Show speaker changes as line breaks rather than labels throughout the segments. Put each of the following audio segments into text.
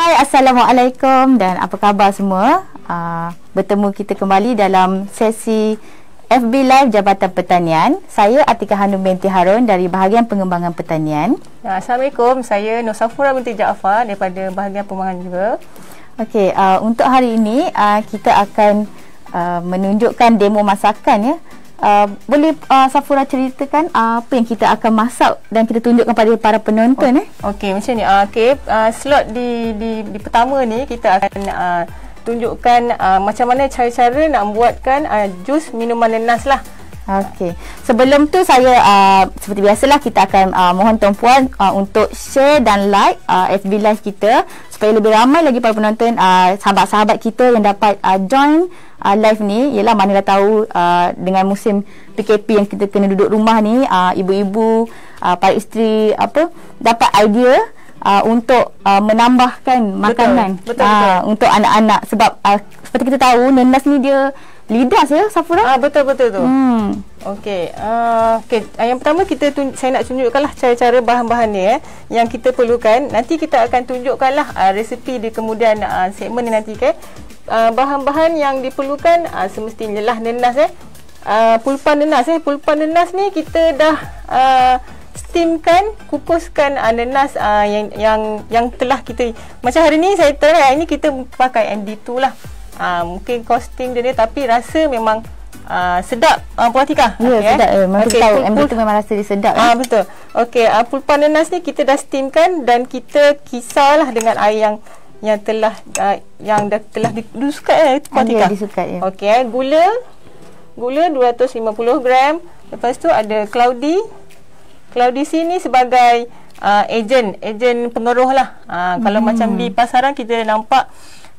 Hai, Assalamualaikum dan apa khabar semua? Bertemu kita kembali dalam sesi FB Live Jabatan Pertanian. Saya Atika Hanum binti Harun dari Bahagian Pengembangan Pertanian.
Assalamualaikum, saya Nur Safura binti Jaafar daripada Bahagian Pengembangan juga.
Okey, untuk hari ini kita akan menunjukkan demo masakan ya. Boleh Safura ceritakan apa yang kita akan masak dan kita tunjukkan pada para penonton
Okey, macam ni. Slot di pertama ni kita akan tunjukkan macam mana cara-cara nak buatkan jus minuman nenas lah.
Okey. Sebelum tu saya seperti biasalah kita akan mohon tuan-puan untuk share dan like FB Live kita supaya lebih ramai lagi para penonton, sahabat-sahabat kita yang dapat join live ni. Yalah, mana dah tahu dengan musim PKP yang kita kena duduk rumah ni, ibu-ibu, para isteri dapat idea untuk menambahkan makanan
betul.
Untuk anak-anak sebab seperti kita tahu nenas ni dia lidah saya Safura.
Betul tu. Okey. Yang pertama saya nak tunjukkanlah cara-cara bahan-bahan ni yang kita perlukan. Nanti kita akan tunjukkanlah resepi di kemudian segmen ni nanti bahan-bahan yang diperlukan semestinya lah nenas pulpan nenas pulpan nenas ni kita dah steamkan, kukuskan nenas yang telah kita, macam hari ni saya try ini kita pakai MD2 lah. Mungkin costing dia ni tapi rasa memang sedap Puan Atika.
Ya, sedap. Memang kita tahu MD2 memang rasa dia sedap.
Betul. Okey, pulpan nenas ni kita dah steamkan dan kita kisarlah dengan air yang telah telah disukat Puan Atika.
Disukat ya.
Okey, gula 250 gram. Lepas tu ada Cloudy sini sebagai ejen pengeruh lah. Kalau macam di pasaran kita nampak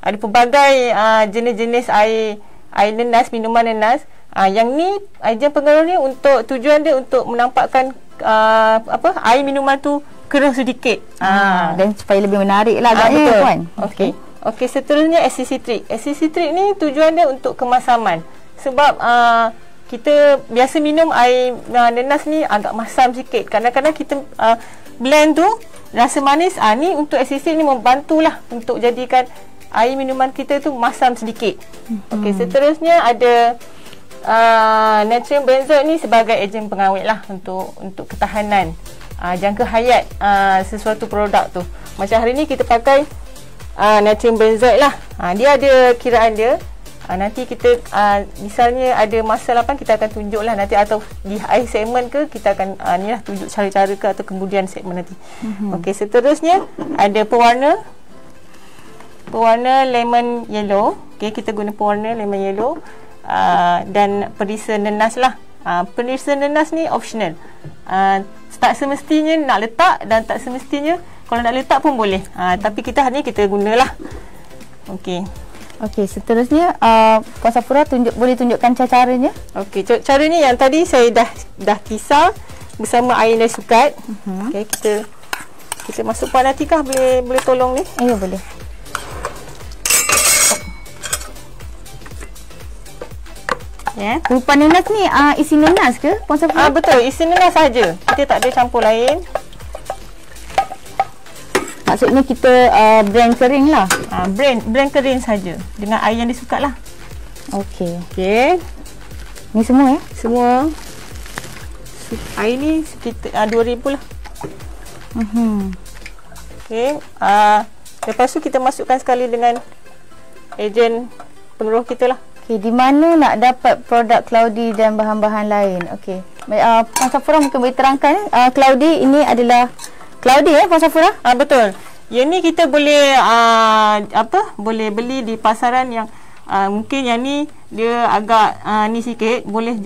ada pelbagai jenis-jenis air nenas, minuman nenas. Yang ni ejen pengeruh ni untuk tujuan dia untuk menampakkan air minuman tu keruh sedikit.
Dan supaya lebih menarik lah agaknya Puan.
Okey, seterusnya SC Citric ni tujuan dia untuk kemasaman. Sebab kita biasa minum air nenas ni agak masam sikit. Kadang-kadang kita blend tu rasa manis. Ni untuk SC Citric ni membantulah untuk jadikan air minuman kita tu masam sedikit. Okey, seterusnya ada natrium benzoate ni sebagai ejen pengawet lah untuk ketahanan jangka hayat sesuatu produk tu. Macam hari ni kita pakai natrium benzoate lah. Dia ada kiraan dia. Nanti kita misalnya ada masa lapan kita akan tunjuk lah nanti, atau di akhir segmen ke kita akan ni lah tunjuk cara-cara ke atau kemudian segmen nanti. Okey, seterusnya ada pewarna lemon yellow. Okey, kita guna pewarna lemon yellow dan perisa nenas lah. Perisa nenas ni optional. Tak semestinya nak letak dan tak semestinya kalau nak letak pun boleh. Tapi kita hari ni kita gunalah.
Okey, seterusnya Puan Safura boleh tunjukkan caranya?
Okey, caranya yang tadi saya dah kisar bersama air dan sukat. Okey, kita masuk Puan Atika, boleh tolong ni?
Ya, boleh. Pulpan nenas ni isi nenas ke Puan Safura?
Betul, isi nenas saja. Kita tak ada campur lain.
Maksudnya kita blend kering lah.
Blend kering saja dengan air yang disukat lah.
Okey.
Ni
semua
Semua. Air ni sekitar 2000 lah. Okey. Lepas tu kita masukkan sekali dengan ejen pengeruh kita lah.
Okey, di mana nak dapat produk Cloudy dan bahan-bahan lain? Okey. Puan Safura mungkin boleh terangkan Cloudy ini adalah Cloudy Puan Safura?
Betul. Yang ni kita boleh boleh beli di pasaran yang mungkin yang ni dia agak ni sikit, boleh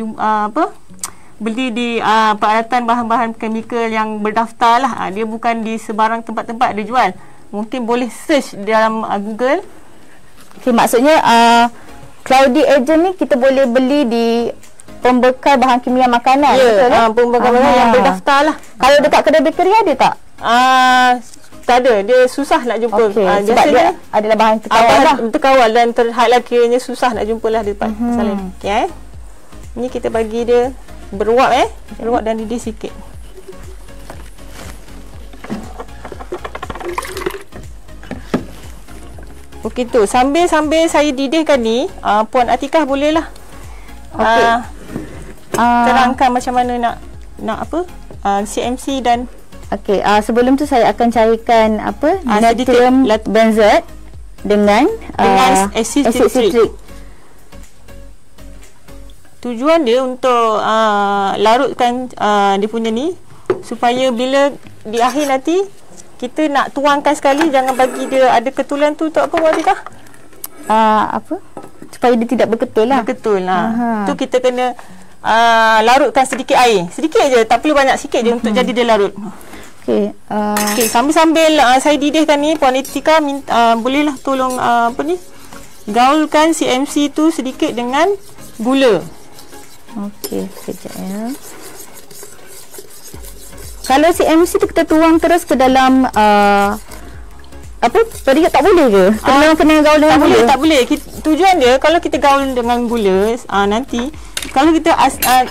beli di peralatan bahan-bahan chemical yang berdaftar lah. Dia bukan di sebarang tempat-tempat dia jual. Mungkin boleh search dalam Google.
Okey, maksudnya Cloudy agent ni kita boleh beli di pembekal bahan kimia makanan.
Betul pembekal bahan yang berdaftar lah.
Kalau dekat kedai bakery ada tak?
Tak ada, dia susah nak jumpa.
Sebab dia adalah bahan
terkawal dan terhadlah kiranya susah nak jumpa lah di tempat salin. Ni kita bagi dia beruap beruap dan didih sikit. Okey tu. Sambil saya didihkan ni, Puan Atikah bolehlah.
Okey.
Terangkan macam mana nak apa? CMC dan
okey, sebelum tu saya akan carikan apa?
Natrium
benzoate dengan
acid
acid
citric.
citric.
Tujuan dia untuk larutkan dia punya ni supaya bila di akhir nanti kita nak tuangkan sekali, jangan bagi dia ada ketulan tu untuk apa Puan Atikah?
Apa? Supaya dia tidak berketul lah.
Berketul lah. Tu kita kena larutkan sedikit air. Sedikit je, tak perlu banyak, sikit je untuk jadi dia larut.
Okey.
Okey, sambil saya didihkan ni, Puan Atikah bolehlah tolong gaulkan CMC tu sedikit dengan gula.
Okey, sekejap ya. Kalau CMC tu kita tuang terus ke dalam apa? Periuk tak boleh ke? Kena gaul dengan gula?
Tak boleh. Tujuan dia kalau kita gaul dengan gula, nanti kalau kita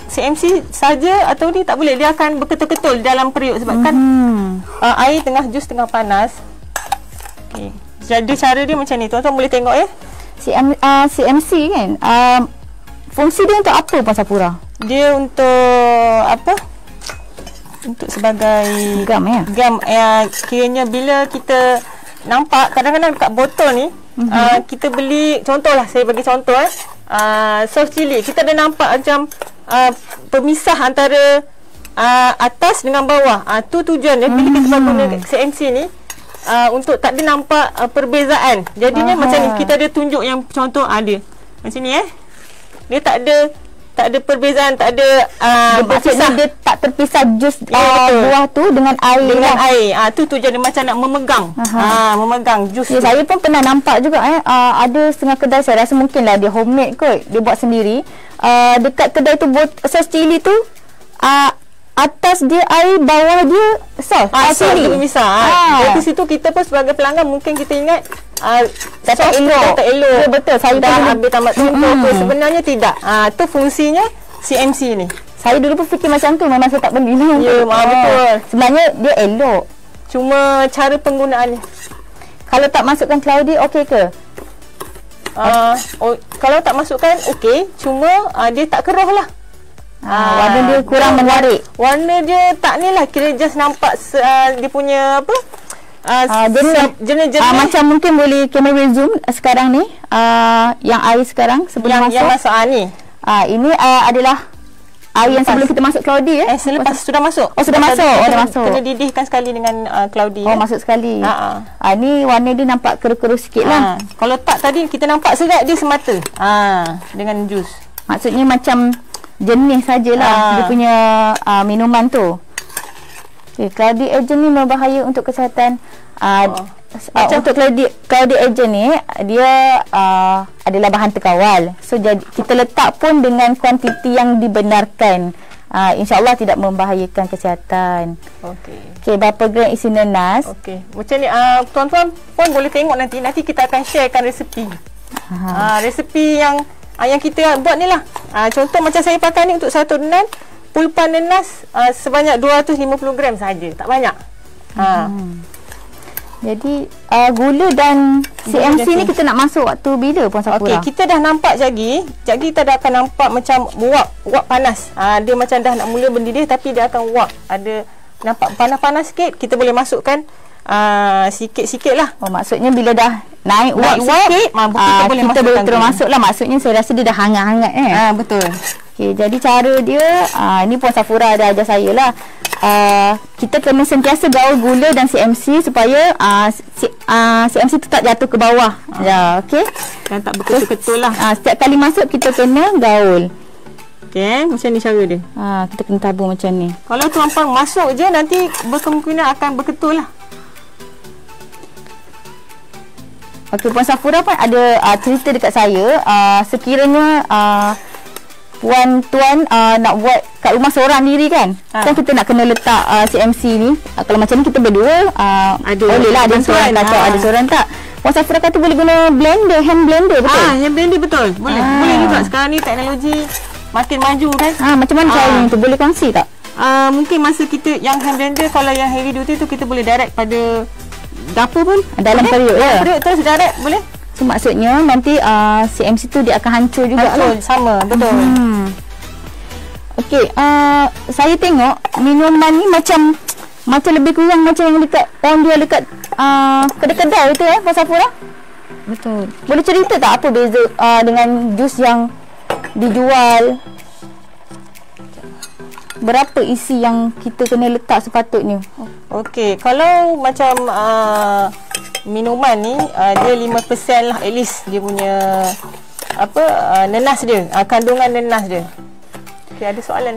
CMC saja atau ni tak boleh, dia akan berketul-ketul dalam periuk sebab kan air jus tengah panas. Okey. Jadi cara dia macam ni. Tuan-tuan boleh tengok ya.
CMC kan? Fungsi dia untuk apa Puan Safura?
Dia untuk apa? Untuk sebagai
gam ya?
Gam. Kiranya bila kita nampak kadang-kadang dekat botol ni, kita beli, contohlah saya bagi contoh sos cili, kita ada nampak macam pemisah antara atas dengan bawah. Tu tujuan dia bila kita guna CMC ni, untuk tak ada nampak perbezaan. Jadinya macam ni, kita ada tunjuk yang contoh dia macam ni dia tak ada perbezaan, tak ada
maksudnya dia tak terpisah jus buah tu dengan air.
Dengan air. Tu tujuan dia macam nak memegang. Memegang jus.
Ya, saya pun pernah nampak juga ada setengah kedai, saya rasa mungkinlah dia homemade kot, dia buat sendiri. Dekat kedai tu sos cili tu atas dia air, bawah dia sos cili.
Dari situ kita pun sebagai pelanggan mungkin kita ingat
tak elok. Ya, betul. Saya
dah ambil tamat contoh sebenarnya tidak. Tu fungsinya CMC ni.
Saya dulu pun fikir macam tu, memang saya tak beli lah.
Ya, betul.
Sebenarnya dia elok.
Cuma cara penggunaannya.
Kalau tak masukkan cloudy, okey ke?
Kalau tak masukkan, okey. Cuma dia tak keruh lah.
Warna dia kurang menarik.
Warna dia tak ni lah. Kira just nampak dia punya apa? Jenis
macam mungkin boleh kamera zoom sekarang ni, yang air sekarang sebelum
yang masuk ni.
Ini adalah air yang sebelum kita masuk cloudy
selepas sudah masuk.
Sudah masuk.
Kena didihkan sekali dengan cloudy.
Masuk sekali. Ni warna dia nampak keruh-keruh sikit lah.
Kalau tak tadi kita nampak serat dia semata. Dengan jus.
Maksudnya macam jenis sajalah dia punya minuman tu. Okay, cloudy agent ni berbahaya untuk kesihatan. Untuk cloudy agent ni, dia adalah bahan terkawal. So jadi kita letak pun dengan kuantiti yang dibenarkan. InsyaAllah tidak membahayakan kesihatan. Okey, berapa gram isi nanas?
Okey, macam ni tuan-tuan pun boleh tengok nanti kita akan sharekan resepi. Resepi yang kita buat ni lah. Contoh macam saya pakai ni untuk satu nanas, pulpa nanas sebanyak 250 gram saja, tak banyak.
Jadi gula dan CMC ni kita nak masuk waktu bila Puan Safura?
Okey, kita dah nampak jagi kita dah akan nampak macam wap panas. Dia macam dah nak mula mendidih tapi dia akan wap. Ada nampak panas-panas sikit, kita boleh masukkan sikit-sikit lah.
Maksudnya bila dah naik wap sikit, kita boleh terus masuk lah. Maksudnya saya rasa dia dah hangat-hangat
betul.
Okay, jadi cara dia, ni Puan Safura ada ajar saya lah. Kita kena sentiasa gaul gula dan CMC supaya CMC tu tak jatuh ke bawah. Okey.
Dan tak berketul-ketul lah.
Setiap kali masuk kita kena gaul.
Okey, macam ni cara dia.
Kita kena tabur macam ni.
Kalau tuan-tuan masuk je, nanti berkemungkinan akan berketul lah.
Okey, Puan Safura pun ada cerita dekat saya. Sekiranya puan-tuan nak buat kat rumah seorang diri kan, kan kita nak kena letak CMC ni. Kalau macam ni kita berdua, boleh lah ada seorang kata ada seorang tak. Puan Safura kata boleh guna blender, hand blender, betul?
Hand blender betul. Boleh juga. Sekarang ni teknologi makin maju kan.
Macam mana caranya tu, boleh kongsi tak?
Mungkin masa kita yang hand blender, kalau yang heavy duty tu kita boleh direct pada dapur pun.
Dalam periuk ya.
Periuk terus direct boleh.
So maksudnya nanti CMC tu dia akan hancur juga
Hancur, sama, betul.
Okey, saya tengok minuman ni macam lebih kurang macam yang dekat orang jual dekat kedai-kedai tu Puan Safura.
Betul.
Boleh cerita tak apa beza dengan jus yang dijual? Berapa isi yang kita kena letak sepatutnya?
Okey, kalau macam minuman ni dia 5% lah at least dia punya nenas dia, kandungan nenas dia. Okey, ada soalan.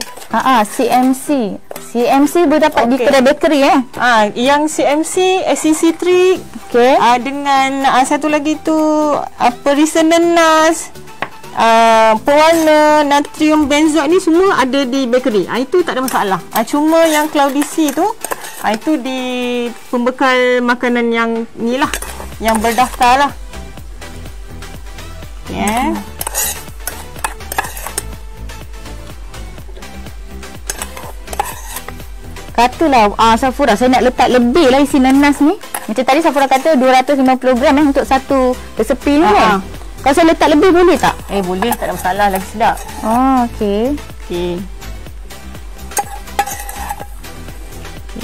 CMC boleh dapat di kedai bakery yang CMC, SCC3, dengan satu lagi tu perisa nenas, pewarna, natrium benzoat ni semua ada di bakery. Itu tak ada masalah. Cuma yang Cloudy C tu itu di pembekal makanan yang ni lah, yang berdaftar lah.
Katalah Safura, saya nak letak lebih lah isi nanas ni. Macam tadi Safura kata 250 gram untuk satu resepi ni kan. Kalau saya letak lebih boleh tak?
Boleh, tak ada masalah, lagi sedap.
Okey.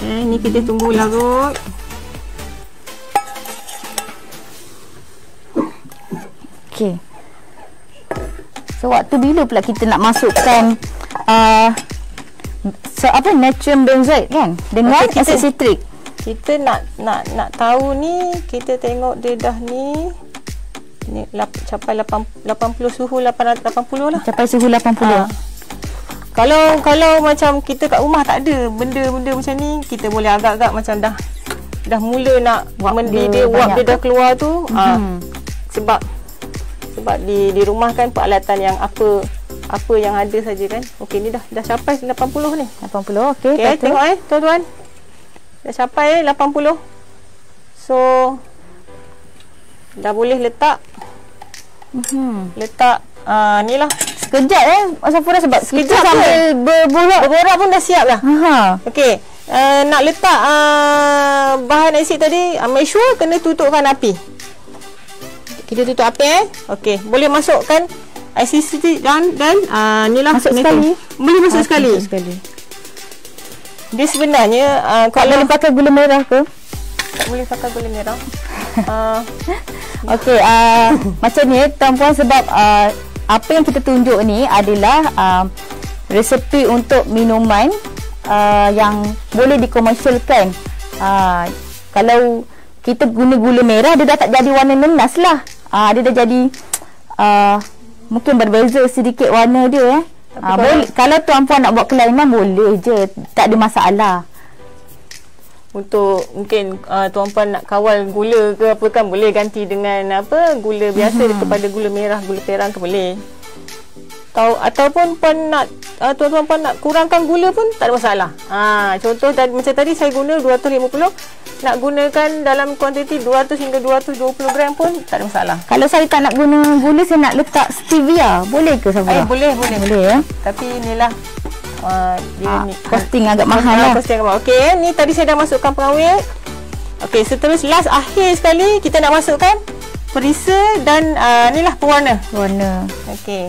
Ni kita tunggu larut.
Okey. So waktu bila pula kita nak masukkan natrium benzoate kan dengan asid citrik?
Kita nak tahu ni, kita tengok dia dah ni capai 80 suhu 80 lah.
Capai suhu 80.
Kalau macam kita kat rumah tak ada benda-benda macam ni, kita boleh agak-agak macam dah mula nak mendidih, wap dia dah keluar tu. Sebab di rumah kan peralatan yang apa yang ada saja kan. Okey, ni dah capai 80 ni.
80. Okey,
tengok tuan-tuan. Dah capai 80. So dah boleh letak. Letak ni lah.
Sekejap Safura, sebab
sekejap
kita sambil
berborak pun dah siap lah. Okey, nak letak bahan asid tadi, make sure kena tutupkan api. Kita tutup api Okey, boleh masukkan asid dan ni lah.
Masuk sekali.
Boleh masuk sekali. Dia sebenarnya
kalau boleh pakai gula merah ke?
Tak boleh pakai gula merah.
Okey, macam ni tuan-puan, sebab apa yang kita tunjuk ni adalah resepi untuk minuman yang boleh dikomersialkan. Kalau kita guna gula merah, dia dah tak jadi warna nenas lah. Dia dah jadi mungkin berbeza sedikit warna dia. Boleh, kalau tuan-puan nak buat kelainan boleh je, tak ada masalah.
Untuk mungkin tuan-puan nak kawal gula ke apa kan, boleh ganti dengan gula biasa kepada gula merah, gula perang ke boleh. Ataupun tuan-tuan nak kurangkan gula pun tak ada masalah. Contoh macam tadi saya guna 250, nak gunakan dalam kuantiti 200 hingga 220 gram pun tak ada masalah.
Kalau saya tak nak guna gula, saya nak letak stevia, boleh ke Safura?
Boleh
ya.
Tapi inilah dia ni
costing agak mahal lah.
Okey, ni tadi saya dah masukkan pengawet. Okey, seterusnya last akhir sekali kita nak masukkan perisa dan inilah pewarna. Okey.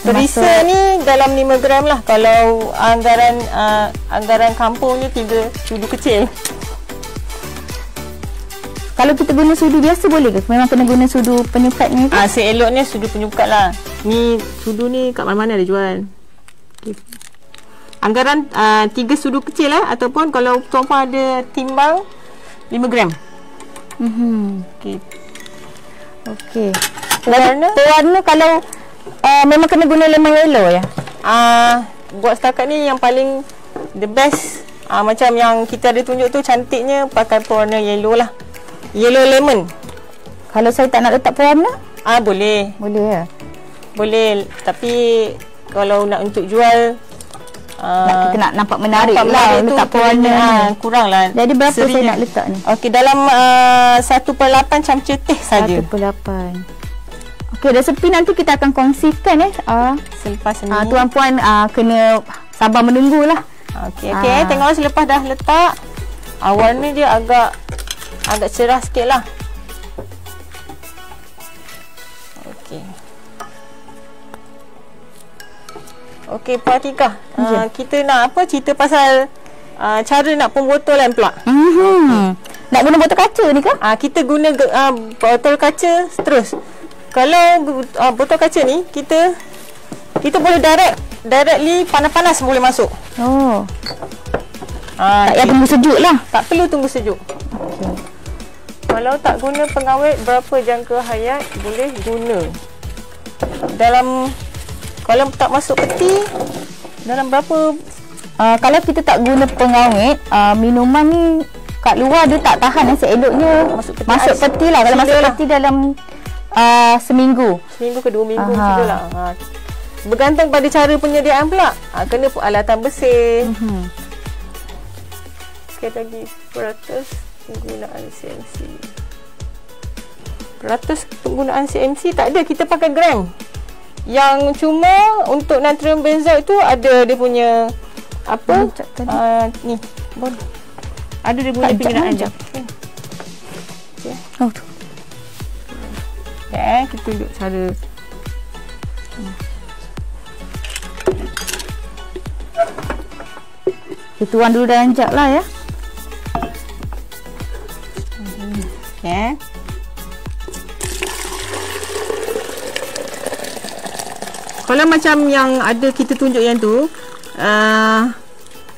Perisa ni dalam 5 gram lah. Kalau anggaran kampung ni 3 sudu kecil.
Kalau kita guna sudu biasa boleh ke? Memang kena guna sudu penyukat ni ke?
Seeloknya sudu penyukat lah. Ni sudu ni kat mana-mana ada jual. Okay. Anggaran 3 sudu kecil lah. Ataupun kalau tuan-puan ada timbang 5 gram.
Okey. Pewarna kalau memang kena guna lemon yellow ya?
Buat setakat ni yang paling the best, macam yang kita ada tunjuk tu, cantiknya pakai pewarna yellow lah. Yellow lemon.
Kalau saya tak nak letak pewarna?
Boleh.
Boleh ya?
Boleh. Tapi kalau nak untuk jual,
kita nak nampak menarik lah letak pewarna
kurang lah.
Jadi berapa saya nak letak ni?
Okey, dalam 1/8 camca teh saja.
1/8. Okey, resepi nanti kita akan kongsikan
selepas ni.
Tuan-puan kena sabar menunggulah.
Okey, tengok selepas dah letak, warna dia agak cerah sikit lah. Okey, Puan Atikah. Kita nak apa cerita pasal cara nak pembotolan pula.
Nak guna botol kaca ni ke?
Kita guna botol kaca terus. Kalau botol kaca ni kita boleh directly panas-panas boleh masuk.
Oh. Tak payah tunggu sejuk lah.
Tak perlu tunggu sejuk.
Okay.
Kalau tak guna pengawet berapa jangka hayat boleh guna. Kalau tak masuk peti dalam berapa
kalau kita tak guna pengawet, minuman ni kat luar dia tak tahan. Seeloknya masuk peti lah. Kalau masuk peti dalam seminggu
ke 2 minggu macam tu lah. Bergantung pada cara penyediaan pula. Kena peralatan bersih. Sekali lagi, peratus penggunaan CMC. Peratus penggunaan CMC tak ada, kita pakai gram. Yang cuma untuk natrium benzoat tu ada dia punya apa? Ni, bon. Ada dia punya penggunaan je. Okay.
Oh tu.
Kita tunjuk cara.
Kita tuang dulu dalam jug lah ya.
Okay. Kalau macam yang ada kita tunjuk yang tu,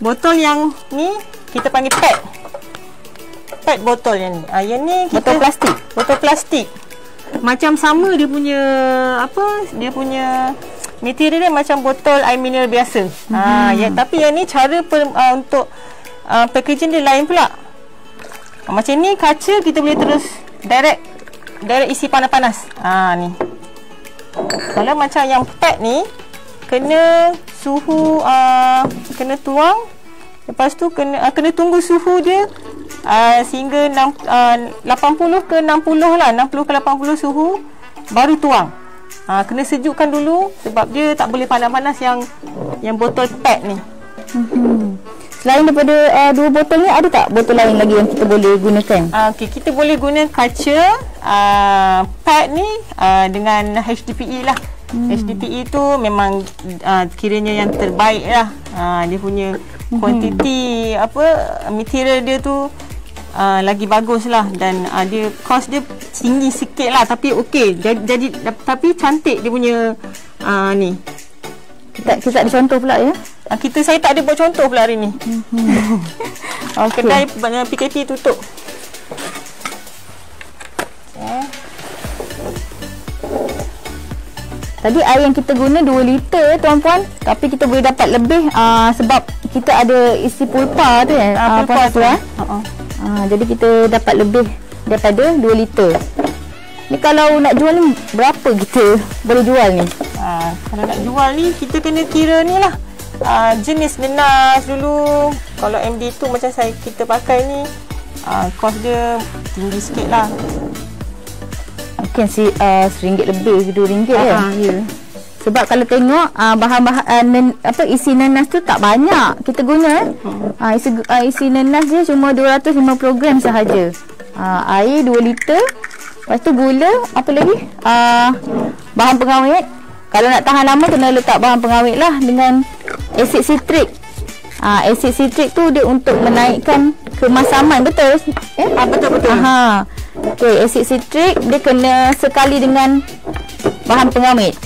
botol yang ni kita panggil pet botol yang ni. Yang ni kita, botol plastik. Macam sama dia punya dia punya material dia macam botol air mineral biasa. Tapi yang ni cara untuk packaging dia lain pula. Macam ni kaca kita boleh terus direct isi panas-panas. Ni. Kalau macam yang pet ni kena suhu kena tuang. Lepas tu kena tunggu suhu dia sehingga 80 ke 60 lah, 60 ke 80 suhu baru tuang. Kena sejukkan dulu sebab dia tak boleh panas-panas yang botol pet ni.
Selain daripada dua botol ni, ada tak botol lain lagi yang kita boleh gunakan?
Okey, kita boleh guna kaca pet ni dengan HDPE lah. HDPE tu memang kiranya yang terbaik lah. Dia punya kuantiti material dia tu lagi bagus lah, dan dia cost dia tinggi sikit lah, tapi okey, jadi tapi cantik dia punya ni.
Kita ada contoh pula ya.
Saya tak ada buat contoh pula hari ni. Kedai PKP tutup.
Tadi air yang kita guna 2 liter tuan-puan, tapi kita boleh dapat lebih sebab kita ada isi pulpa tu
pulpa tu.
Jadi kita dapat lebih daripada 2 liter. Ni kalau nak jual ni berapa kita boleh jual ni?
Kalau nak jual ni kita kena kira ni lah. Jenis nenas dulu. Kalau MD2 macam kita pakai ni, kos dia tinggi sikit lah.
Mungkin RM1 lebih ke RM2 ya. Ya. Sebab kalau tengok bahan-bahan isi nenas tu tak banyak kita guna. Isi nenas dia cuma 250 gram sahaja. Air 2 liter. Lepas tu gula, apa lagi? Bahan pengawet. Kalau nak tahan lama kena letak bahan pengawet lah dengan asid sitrik. Asid sitrik tu dia untuk menaikkan kemasaman, betul?
Betul.
Okey, asid sitrik dia kena sekali dengan bahan pengawet.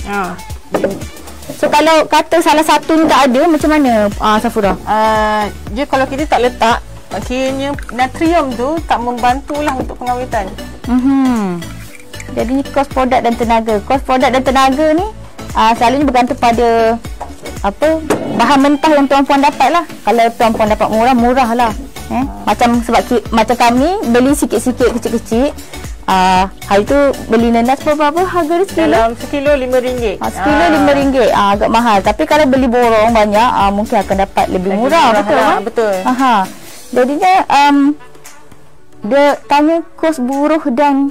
So kalau kata salah satu ni tak ada, macam mana Safura?
Dia kalau kita tak letak, kiranya natrium tu tak membantulah untuk pengawetan.
Jadi ni kos produk dan tenaga. Kos produk dan tenaga ni selalunya bergantung pada bahan mentah yang tuan-puan dapat lah. Kalau tuan-puan dapat murah lah. Macam kami beli sikit-sikit kecil-kecil. Hari tu beli nenas berapa harga dia sekilo?
Dalam sekilo RM5.
Sekilo RM5. Agak mahal. Tapi kalau beli borong banyak, mungkin akan dapat lebih murah. Betul lah, kan?
Betul.
Jadinya dia tanya kos buruh dan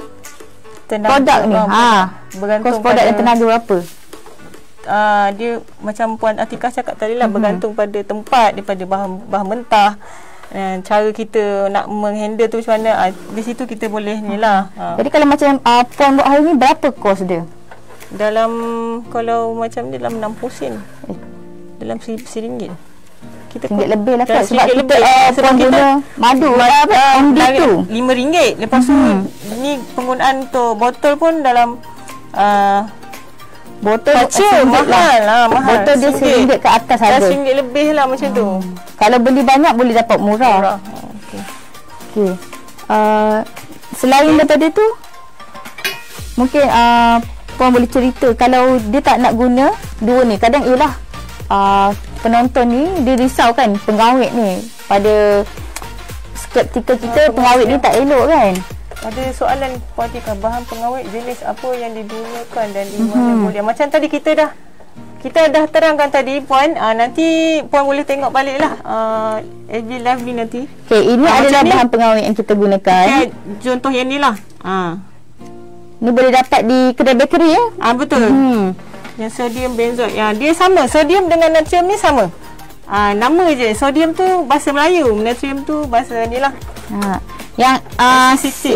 tenaga, produk ni. Kos produk dan tenaga berapa?
Dia macam Puan Atikah cakap tadi lah, bergantung pada tempat, daripada bahan mentah. Cara kita nak menghandle tu macam mana, di situ kita boleh ni lah.
Jadi kalau macam Puan buat hari ni, berapa kos dia?
Kalau macam ni dalam 60 sen. dalam RM1. Kita
RM1 lebih lah Kak. Sebab
RM1
kita
lebih.
puan guna madu MD tu
RM5. Lepas tu ni penggunaan untuk botol pun dalam
botol
mahal lah. Mahal.
Botol dia RM1 ke atas harga.
RM1 lebih lah macam tu.
Kalau beli banyak boleh dapat murah. Okey. Selain daripada tu, mungkin puan boleh cerita kalau dia tak nak guna dua ni. Kadang ialah penonton ni dia risau kan pengawet ni. Pada skeptikal kita pengawet ni tak elok kan.
Ada soalan Puan Atikah, bahan pengawet jenis apa yang digunakan dan di mana boleh. Macam tadi kita dah terangkan tadi Puan. Nanti Puan boleh tengok balik lah FB Live ni nanti.
Okay, ini adalah bahan pengawet yang kita gunakan.
Okay, contoh yang ni lah.
Ni boleh dapat di kedai bakery ya.
Betul. Yang sodium benzoat. Dia sama. Sodium dengan natrium ni sama. Nama je. Sodium tu bahasa Melayu, natrium tu bahasa ni lah.
Yang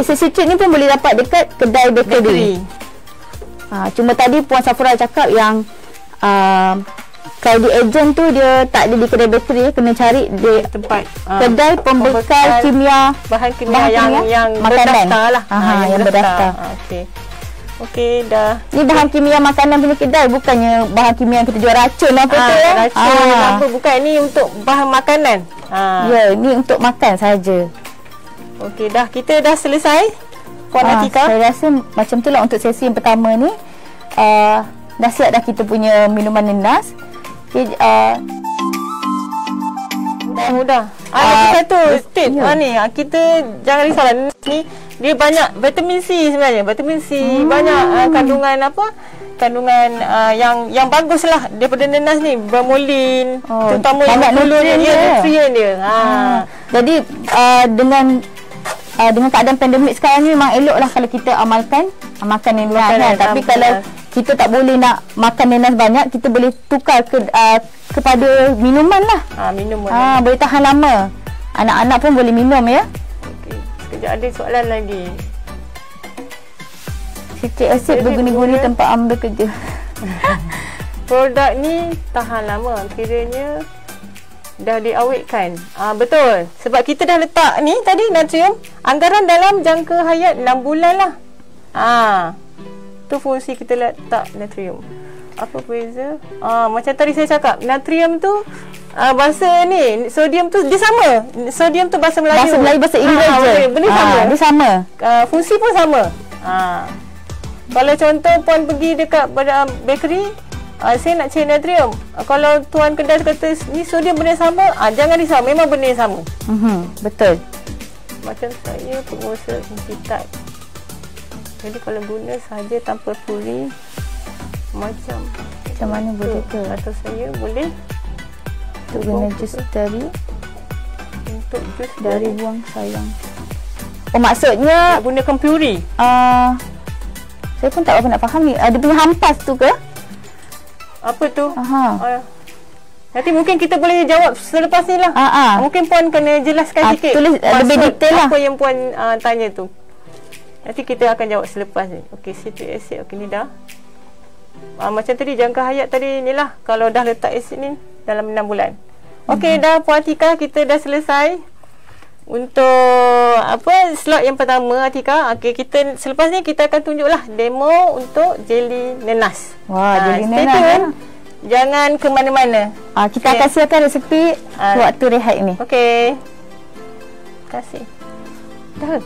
SC-Treat ni pun boleh dapat dekat kedai bakery. Cuma tadi Puan Safura cakap yang Cloudy Agent tu dia tak ada di kedai bakery, kena cari di
tempat
kedai pembekal kimia,
bahan kimia yang
makanan
berdaftar lah.
yang berdaftar.
Okey, dah.
Ni bahan kimia makanan punya kedai, bukannya bahan kimia yang kita jual racun apa tu ya.
Racun apa, bukan, ni untuk bahan makanan.
Ya, ni untuk makan saja.
Okey, kita dah selesai Puan Atikah.
Saya rasa macam tu lah untuk sesi yang pertama ni. Dah siap dah kita punya minuman nenas. Okay,
mudah. Lagi satu tip ni, kita jangan risaulah, ni dia banyak vitamin C sebenarnya. Vitamin C banyak kandungan kandungan yang bagus lah daripada nenas ni, bromelain, terutama yang nutrien dia.
Jadi dengan keadaan pandemik sekarang ni memang elok lah kalau kita amalkan nenas kan. Tapi kalau kita tak boleh nak makan nenas banyak, kita boleh tukar kepada minuman lah.
Minuman.
Boleh tahan lama. Anak-anak pun boleh minum ya.
Okey, sekejap ada soalan lagi.
Citric acid berguna-guna tempat ambil kerja.
Produk ni tahan lama, kiranya dah diawetkan. Betul. Sebab kita dah letak ni tadi natrium, anggaran dalam jangka hayat 6 bulan lah. Tu fungsi kita letak natrium. Apa beza? Macam tadi saya cakap, natrium tu bahasa ni, sodium tu dia sama. Sodium tu bahasa Melayu.
Bahasa Melayu, bahasa Inggeris je.
Benda sama.
Dia sama.
Fungsi pun sama. Kalau contoh Puan pergi dekat bakery, saya nak cari natrium. Kalau tuan kedai kata ni sodium benda sama, jangan risau, memang benda yang sama.
Betul.
Macam saya pengusaha insight. Jadi kalau guna sahaja tanpa puri, macam
mana boleh ke?
Atau saya boleh
untuk guna jus dari
dari
buang sayang. Maksudnya
gunakan puri.
Saya pun tak berapa nak faham ni. Dia punya hampas tu ke?
Apa tu? Nanti mungkin kita boleh jawab selepas ni lah. Mungkin Puan kena jelaskan sikit.
Tulis lebih detail lah.
Apa yang Puan tanya tu. Nanti kita akan jawab selepas ni. Okey, citric acid. Okey, ni dah. Macam tadi jangka hayat tadi ni lah. Kalau dah letak asid ni dalam 6 bulan. Okey, dah Puan Atikah, kita dah selesai untuk slot yang pertama Atikah. Okey, kita selepas ni kita akan tunjuklah demo untuk jelly nenas.
Jelly nenas.
Jangan ke mana-mana.
Kita akan siapkan resepi waktu rehat ni.
Okey. Terima kasih. Dah.